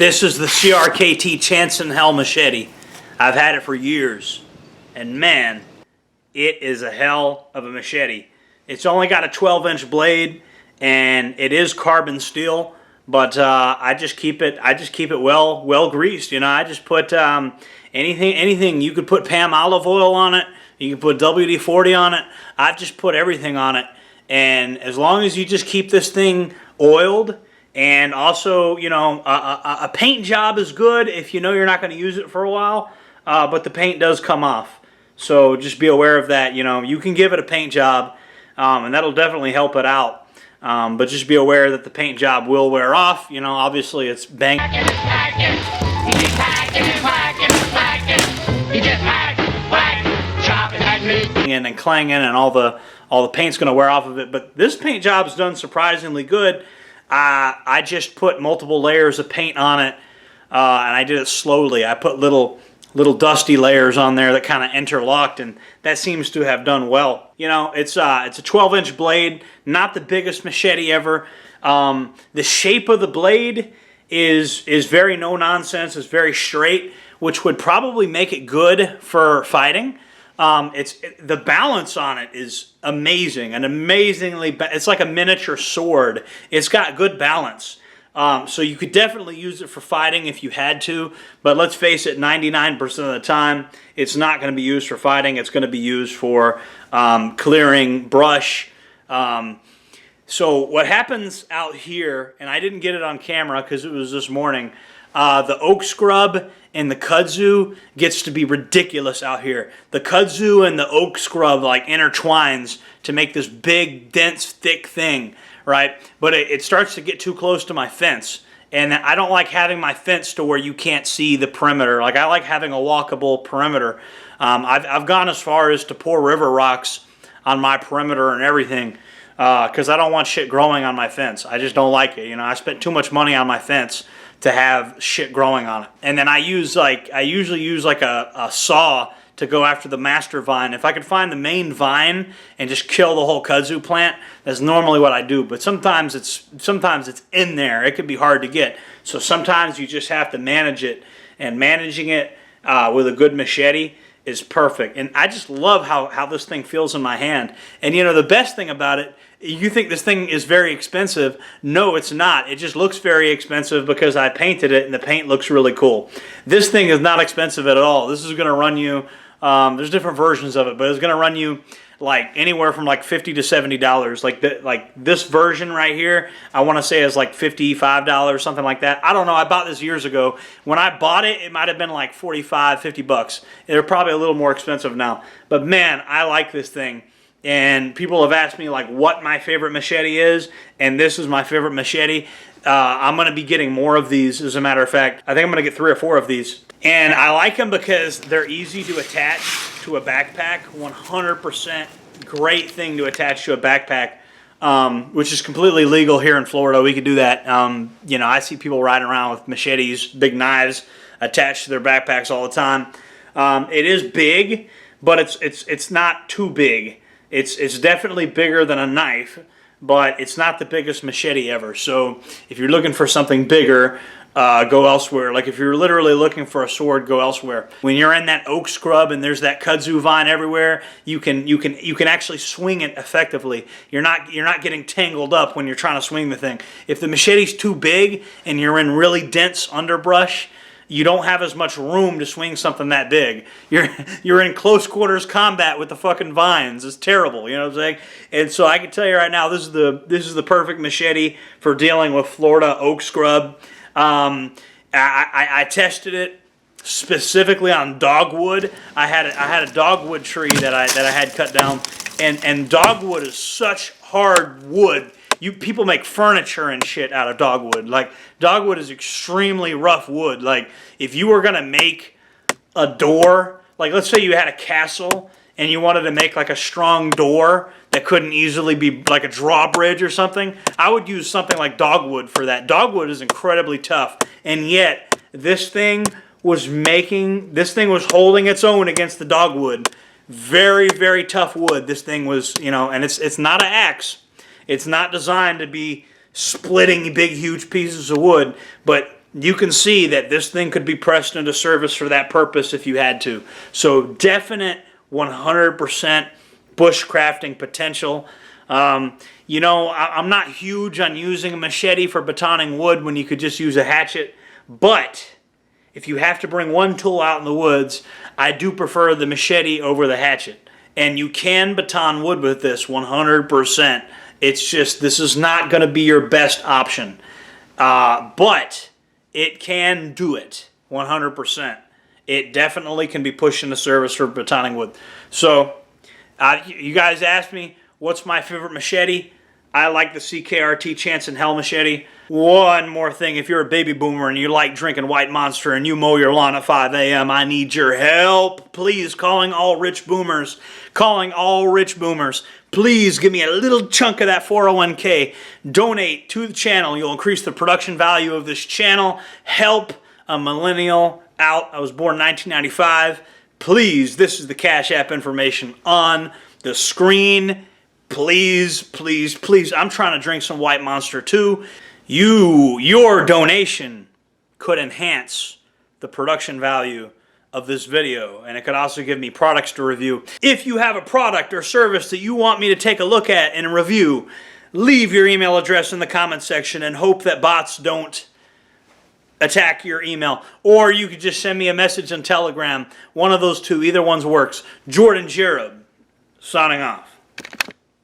This is the CRKT ChanceInHell machete. I've had it for years, and man, it is a hell of a machete. It's only got a 12-inch blade, and it is carbon steel. But I just keep it well greased. You know, I just put anything. You could put Pam olive oil on it. You can put WD-40 on it. I've just put everything on it, and as long as you just keep this thing oiled. And also, you know, a paint job is good if you know you're not going to use it for a while, but the paint does come off. So just be aware of that. You know, you can give it a paint job, and that'll definitely help it out. But just be aware that the paint job will wear off. You know, obviously it's bang. And clanging, and all the paint's going to wear off of it. But this paint job is done surprisingly good. I just put multiple layers of paint on it, and I did it slowly. I put little dusty layers on there that kind of interlocked, and that seems to have done well. You know, it's a 12-inch blade, not the biggest machete ever. The shape of the blade is very no nonsense. It's very straight, which would probably make it good for fighting. The balance on it is amazing, and it's like a miniature sword. It's got good balance. So you could definitely use it for fighting if you had to, but let's face it, 99% of the time, it's not going to be used for fighting. It's going to be used for clearing brush. So what happens out here, and I didn't get it on camera because it was this morning, the oak scrub and the kudzu gets to be ridiculous out here. The kudzu and the oak scrub like intertwines to make this big, dense, thick thing, right? But it starts to get too close to my fence. And I don't like having my fence to where you can't see the perimeter. Like, I like having a walkable perimeter. I've gone as far as to pour river rocks on my perimeter and everything because I don't want shit growing on my fence. I just don't like it. You know, I spent too much money on my fence to have shit growing on it. And then I usually use like a saw to go after the master vine. If I could find the main vine and just kill the whole kudzu plant, that's normally what I do. But sometimes it's in there. It can be hard to get. So sometimes you just have to manage it, and managing it with a good machete is perfect. And I just love how this thing feels in my hand. And you know, the best thing about it, you think this thing is very expensive. No, it's not. It just looks very expensive because I painted it and the paint looks really cool. This thing is not expensive at all. This is going to run you, there's different versions of it, but it's going to run you like anywhere from like $50 to $70. Like this version right here, I want to say is like $55, something like that. I don't know. I bought this years ago. When I bought it, it might have been like 45, 50 bucks. They're probably a little more expensive now. But man, I like this thing. And people have asked me like what my favorite machete is, and this is my favorite machete. I'm going to be getting more of these, as a matter of fact. I think I'm going to get 3 or 4 of these. And I like them because they're easy to attach to a backpack. 100% great thing to attach to a backpack, which is completely legal here in Florida. We could do that. You know, I see people riding around with machetes, big knives attached to their backpacks all the time. It is big, but it's not too big. It's definitely bigger than a knife, but it's not the biggest machete ever. So if you're looking for something bigger, go elsewhere. Like if you're literally looking for a sword, go elsewhere. When you're in that oak scrub and there's that kudzu vine everywhere, you can actually swing it effectively. You're not getting tangled up when you're trying to swing the thing. If the machete's too big and you're in really dense underbrush, you don't have as much room to swing something that big. You're in close quarters combat with the fucking vines. It's terrible, you know what I'm saying? And so I can tell you right now, this is the perfect machete for dealing with Florida oak scrub. I tested it specifically on dogwood. I had a dogwood tree that I had cut down, and dogwood is such hard wood. People make furniture and shit out of dogwood. Like, dogwood is extremely rough wood. Like, if you were gonna make a door, like let's say you had a castle and you wanted to make like a strong door that couldn't easily be like a drawbridge or something, I would use something like dogwood for that. Dogwood is incredibly tough, and yet this thing was holding its own against the dogwood. Very, very tough wood. This thing was, you know, and it's not an axe. It's not designed to be splitting big, huge pieces of wood, but you can see that this thing could be pressed into service for that purpose if you had to. So definite 100% bushcrafting potential. You know, I'm not huge on using a machete for batoning wood when you could just use a hatchet, but if you have to bring one tool out in the woods, I do prefer the machete over the hatchet. And you can baton wood with this 100%. It's just, this is not going to be your best option. But it can do it 100%. It definitely can be pushed into service for batoning wood. So, you guys asked me, what's my favorite machete? I like the CRKT ChanceInHell machete. One more thing, if you're a baby boomer and you like drinking White Monster and you mow your lawn at 5 a.m., I need your help. Please, calling all rich boomers. Please give me a little chunk of that 401k. Donate to the channel. You'll increase the production value of this channel. Help a millennial out. I was born in 1995. Please, this is the Cash App information on the screen. Please, please, please. I'm trying to drink some White Monster too. Your donation could enhance the production value of this video, and it could also give me products to review. If you have a product or service that you want me to take a look at and review, leave your email address in the comment section and hope that bots don't attack your email. Or you could just send me a message on Telegram. One of those two, either one works. Jordan Jareb, signing off.